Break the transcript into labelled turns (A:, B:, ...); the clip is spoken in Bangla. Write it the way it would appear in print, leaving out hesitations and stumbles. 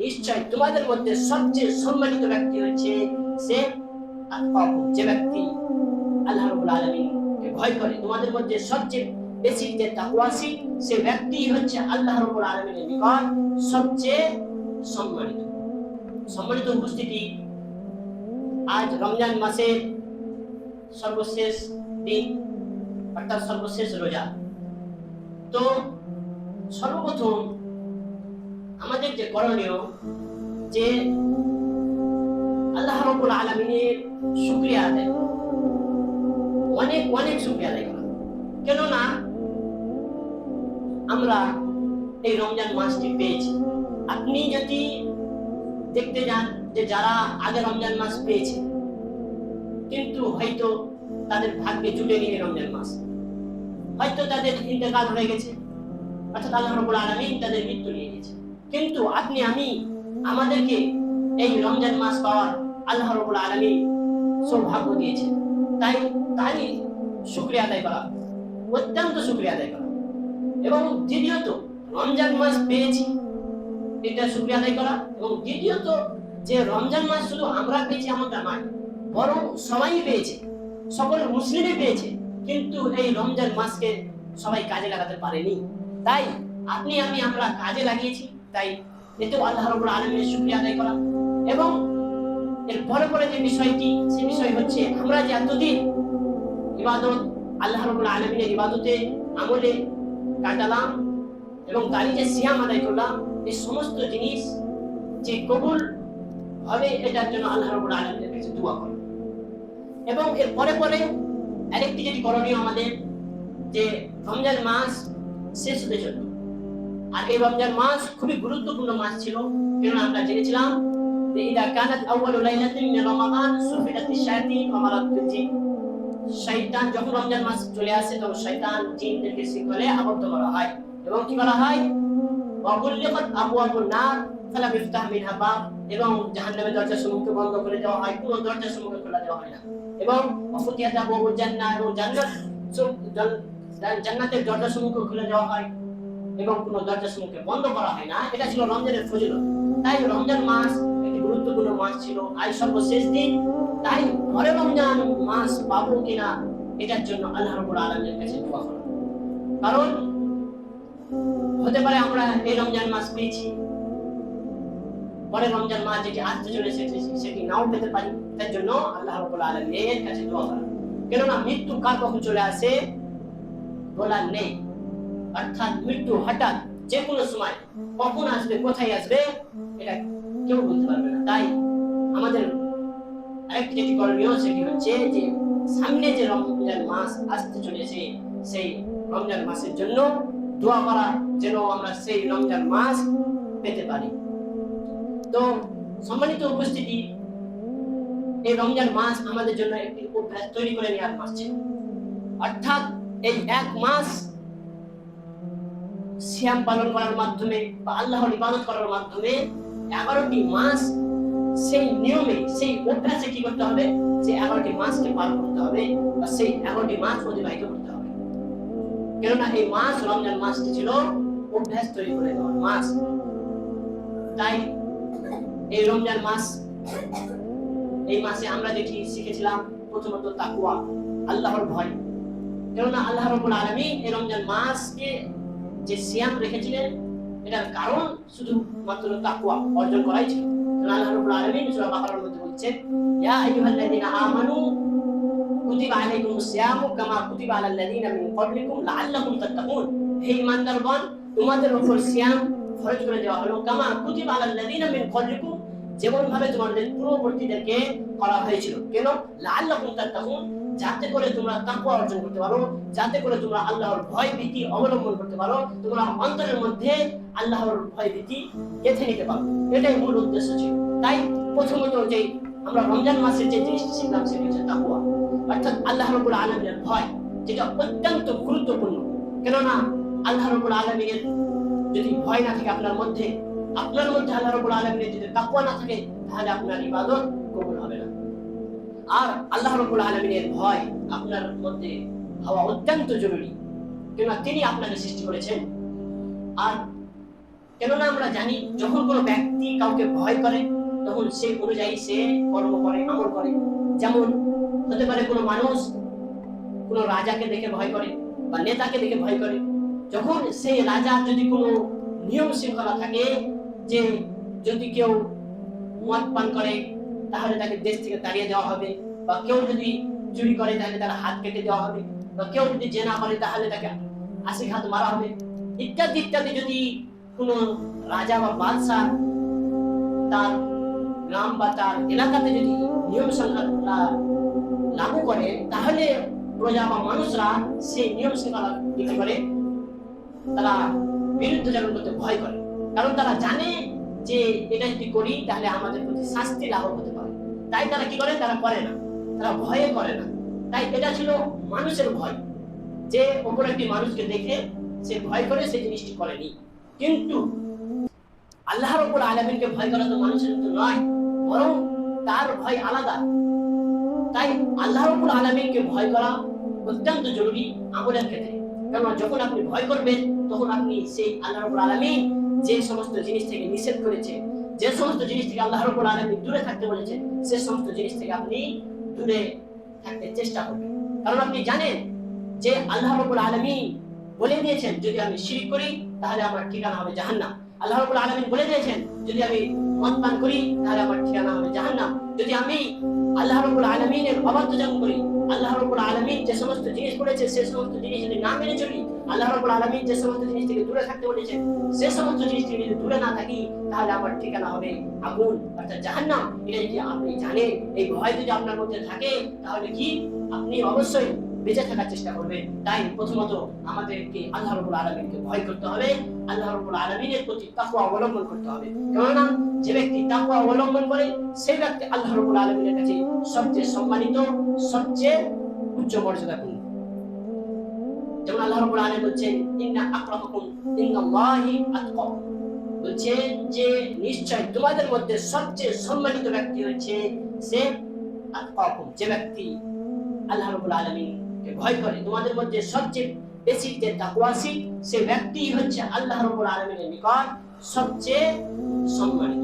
A: নিশ্চয় তোমাদের মধ্যে সবচেয়ে সম্মানিত ব্যক্তি হচ্ছে সে যে ব্যক্তি আল্লাহ রাব্বুল আলামিনকে ভয় করে। তোমাদের মধ্যে সবচেয়ে বেশি যে তাকওয়াশীল সে ব্যক্তি হচ্ছে আল্লাহ রাব্বুল আলামিনের নিকট সবচেয়ে সম্মানিত। সম্মানিত উপস্থিতি, আজ রমজান মাসের সর্বশেষ দিন অর্থাৎ সর্বশেষ রোজা। তো সর্বপ্রথম আমাদের যে করণীয় যে আল্লাহ রাব্বুল আলামিনের শুকরিয়া আদায়, অনেক অনেক শুকরিয়া আদায় করা। কেননা আমরা এই রমজান মাসটি পেয়েছি। আপনি যদি দেখতে যান যে যারা আগে রমজান মাস পেয়েছে কিন্তু হয়তো তাদের ভাগ্যে জুটেনি এই রমজান মাস, হয়তো তাদের ইন্তেকাল হয়ে গেছে, অর্থাৎ আল্লাহ রাব্বুল আলামিন তাদের মৃত্যু নিয়ে গেছে, কিন্তু আপনি আমি আমাদেরকে এই রমজান মাস পাওয়ার আল্লাহ রাব্বুল আলামিন সৌভাগ্য দিয়েছে। তাই শুকরিয়া আদায় করা, অত্যন্ত শুকরিয়া আদায় করা। এবং দ্বিতীয়ত রমজান মাস পেয়েছি এটা শুকরিয়া আদায় করা। এবং দ্বিতীয়ত যে রমজান মাস শুধু আমরা পেয়েছি এমনটা নয়, বরং সবাই পেয়েছে, সকল মুসলিমই পেয়েছে, কিন্তু এই রমজান মাসকে সবাই কাজে লাগাতে পারেনি। তাই আপনি আমি আমরা কাজে লাগিয়েছি, তাই এতেও আল্লাহ রাব্বুল আলামিনের শুকরিয়া আদায় করা। এবং এর পরে যে বিষয়টি, সে বিষয় হচ্ছে আমরা যে এতদিন ইবাদত আল্লাহ রাব্বুল আলামিনের ইবাদতে আমলে কাটালাম এবং তারই যে সিয়াম আদায় করলাম, এই সমস্ত জিনিস যে কবুল হবে এটার জন্য আল্লাহ রাব্বুল আলামিনের কাছে দোয়া করো। এবং এর পরে আরেকটি যেটি করণীয় আমাদের, যে রমজান মাস শেষ হতে চলল, আর এই রমজান মাস খুবই গুরুত্বপূর্ণ মাস ছিল। কারণ আমরা জেনেছিলাম যে ইদা কানাত আউয়ালু লাইলাতিন মিন রমাদান সুফিদাতিশ শায়াতিন ওয়া মারাতুল জিন, শয়তান যখন রমজান মাস চলে আসে তখন শয়তান জিনদেরকে শিকলে আবদ্ধ করা হয় এবং কি বলা হয় ওয়া গুলিকাত আবওয়াবুন নার ফালা ইফতাহ মিনহা বাব, এবং জাহান্নামের দরজাসমূহকে বন্ধ করে দেওয়া হয়, কোনো দরজাসমূহকে খোলা দেওয়া হয় না। এবং ওয়াফুতিহাত আবওয়াবুল জান্নাহ, এবং জান্নাতের দরজাসমূহকে খুলে দেওয়া হয় এবং কোনো দরজাসমূহকে বন্ধ করা হয় না। এটা ছিল রমজানের ফজিলত। তাই রমজান মাস একটি গুরুত্বপূর্ণ মাস ছিল, আজ সর্বশেষ দিন। তাই পরে রমজান মাস পাবো কিনা এটার জন্য আল্লাহ রাব্বুল আলামিনের কাছে দোয়া করা। কারণ হতে পারে আমরা এই রমজান মাস পেয়েছি, পরে রমজান মাস যেটি আসতে চলেছে সেটি নাও পেতে পারি। তার জন্য আল্লাহ রাব্বুল আলামিনের কাছে দোয়া করা। কেননা মৃত্যু কার কখন চলে আসে বলার নেই, অর্থাৎ মৃত্যু হঠাৎ যে কোনো সময় কখন আসবে, কোথায় আসবে, এটা কেউ বলতে পারবে না। তাই আমাদের আরেকটি যেটি করণীয় সেটি হচ্ছে যে সামনে যে রমজান মাস আসতে চলেছে সেই রমজান মাসের জন্য দোয়া করা, যেন আমরা সেই রমজান মাস পেতে পারি। তো সম্মানিত উপস্থিতি, এই রমজান মাস আমাদের জন্য একটি অভ্যাস তৈরি করে নেওয়ার মাস ছিল। অর্থাৎ এই এক মাস সিয়াম পালন করার মাধ্যমে বা আল্লাহর ইবাদত করার মাধ্যমে 11টি মাস সেই নিয়মে, সেই অভ্যাসে কি করতে হবে, সেই 11টি মাসকে পার করতে হবে বা সেই 11টি মাস অতিবাহিত করতে হবে। কেননা এই মাস রমজান মাসটি ছিল অভ্যাস তৈরি করে নেওয়ার মাস। তাই এই রমজান মাস, এই মাসে আমরা যেটি শিখেছিলাম প্রথমত তাকওয়া, আল্লাহর ভয়। কেননা আল্লাহ রাব্বুল আলামিন এই রমজান মাসকে যে সিয়াম রেখেছিলেন এটার কারণ শুধু মাত্র তাকওয়া অর্জন করাই ছিল। আল্লাহ রাব্বুল আলামিন সূরা বাকারার মধ্যে বলছেন, ইয়া আইয়ুহাল্লাযীনা আমানু কুতিবা আলাইকুমুস সিয়ামু কামা কুতিবা আলাল লাযীনা মিন ক্বাবলিকুম লাআল্লাকুম তাত্তাকুন। হে ঈমানদারগণ, তোমাদের উপর সিয়াম ফরজ করে দেওয়া হলো কামা কুতিবা আলাল লাযীনা মিন ক্বাবলিকুম, যেমন ভাবে তোমাদের পূর্ববর্তীদেরকে করা হয়েছিল। কেন? লাআল্লাকুম তাত্তাকুন, যাতে করে তোমরা তাকওয়া অর্জন করতে পারো, যাতে করে তোমরা আল্লাহর ভয় ভীতি অবলম্বন করতে পারো, তোমরা অন্তরের মধ্যে আল্লাহর ভয় ভীতি গেঁথে নিতে পারো। এটাই মূল উদ্দেশ্য ছিল। তাই প্রথমত যে আমরা রমজান মাসের যে জিনিসটি শিখলাম সেটি হচ্ছে তাকওয়া, অর্থাৎ আল্লাহ রাব্বুল আলামিনের ভয়, যেটা অত্যন্ত গুরুত্বপূর্ণ। কেননা আল্লাহ রাব্বুল আলামিনের যদি ভয় না থাকে আপনার মধ্যে আল্লাহ রাব্বুল আলামিনের যদি তাকওয়া না থাকে, তাহলে আপনার ইবাদত কবুল হবে না। আর আল্লাহ রাব্বুল আলামিনের ভয় আপনার মধ্যে হওয়া অত্যন্ত জরুরি, কেননা তিনি আপনাকে সৃষ্টি করেছেন। আর কেননা আমরা জানি যখন কোনো ব্যক্তি কাউকে ভয় করে তখন সেই অনুযায়ী সে কর্ম করে, আমল করে। যেমন হতে পারে কোনো মানুষ কোনো রাজাকে দেখে ভয় করে বা নেতাকে দেখে ভয় করে। যখন সেই রাজা যদি কোনো নিয়ম শৃঙ্খলা থাকে যে যদি কেউ মদ পান করে তাহলে তাকে দেশ থেকে তাড়িয়ে দেওয়া হবে, বা কেউ যদি চুরি করে তাহলে তার হাত কেটে দেওয়া হবে, বা কেউ যদি জেনা করে তাহলে তাকে 80 হাত মারা হবে, ইত্যাদি ইত্যাদি যদি কোনো রাজা বা বাদশাহ তার গ্রাম বা তার এলাকাতে যদি নিয়ম শৃঙ্খলা লাগু করে তাহলে প্রজা বা মানুষরা সেই নিয়ম শৃঙ্খলা কি করে, তারা বিরুদ্ধাচরণ করতে ভয় করে। কারণ তারা জানে যে এটা যদি করি তাহলে আমাদের প্রতি শাস্তি লাঘব হতে পারে। তাই তারা কি করে, তারা করে না, তারা ভয়ে করে না। তাই এটা ছিল মানুষের ভয়, যে অপর একটি মানুষকে দেখে সে ভয় করে সেই জিনিসটি করেনি। কিন্তু আল্লাহ রাব্বুল আলামিনকে ভয় করা তো মানুষের তো নয়, বরং তার ভয় আলাদা। তাই আল্লাহ রাব্বুল আলামিনকে ভয় করা অত্যন্ত জরুরি আমলের ক্ষেত্রে। কারণ যখন আপনি ভয় করবেন তখন আপনি সেই আল্লাহ রাব্বুল আলামিন যে সমস্ত জিনিস থেকে নিষেধ করেছে, যে সমস্ত জিনিস থেকে আল্লাহ রাব্বুল আলামিন দূরে থাকতে বলেছে, সে সমস্ত জিনিস থেকে আপনি দূরে থাকতে চেষ্টা করবেন। কারণ আপনি জানেন যে আল্লাহ রাব্বুল আলামিন বলে দিয়েছেন যদি আমি শিরক করি তাহলে আমার ঠিকানা হবে জাহান্নাম। আল্লাহ রাব্বুল আলামিন বলে দিয়েছেন যদি আমি মদ পান করি তাহলে আমার ঠিকানা হবে জাহান্নাম। যদি আমি আল্লাহ রাব্বুল আলামিনের অবাধ্যতা করি, আল্লাহ রাব্বুল আলামিন যে সমস্ত জিনিস বলেছে সে সমস্ত জিনিস যদি না মেনে চলি, আল্লাহ রাব্বুল আলামিন যে সমস্ত জিনিস থেকে দূরে থাকতে বলেছেন সে সমস্ত জিনিস থেকে যদি দূরে না থাকি তাহলে আমার ঠিকানা হবে আগুন অর্থাৎ জাহান্নাম। এটা যদি আপনি জানেন, এই ভয় যদি আপনার মধ্যে থাকে তাহলে কি আপনি অবশ্যই বেঁচে থাকার চেষ্টা করবেন। তাই প্রথমত আমাদেরকে আল্লাহ রাব্বুল আলামিনকে ভয় করতে হবে, আল্লাহ রাব্বুল আলামিনের প্রতি তাকওয়া অবলম্বন করতে হবে। কেননা যে ব্যক্তি তাকওয়া অবলম্বন করে সেই ব্যক্তি আল্লাহ রাব্বুল আলামিনের কাছে সবচেয়ে সম্মানিত, সবচেয়ে উচ্চ মর্যাদাপূর্ণ। যেমন আল্লাহ রাব্বুল আলামিন বলছেন ইন্না আকরামাকুম ইনদাল্লাহি আতকাকুম, বলছেন যে নিশ্চয় তোমাদের মধ্যে সবচেয়ে সম্মানিত ব্যক্তি হচ্ছে সে আতকাকুম, যে ব্যক্তি আল্লাহ রাব্বুল আলামিনকে ভয় করে। তোমাদের মধ্যে সবচেয়ে বেশি যে তাকওয়াশীল সে ব্যক্তি হচ্ছে আল্লাহ রাব্বুল আলামিনের নিকট সবচেয়ে সম্মানিত।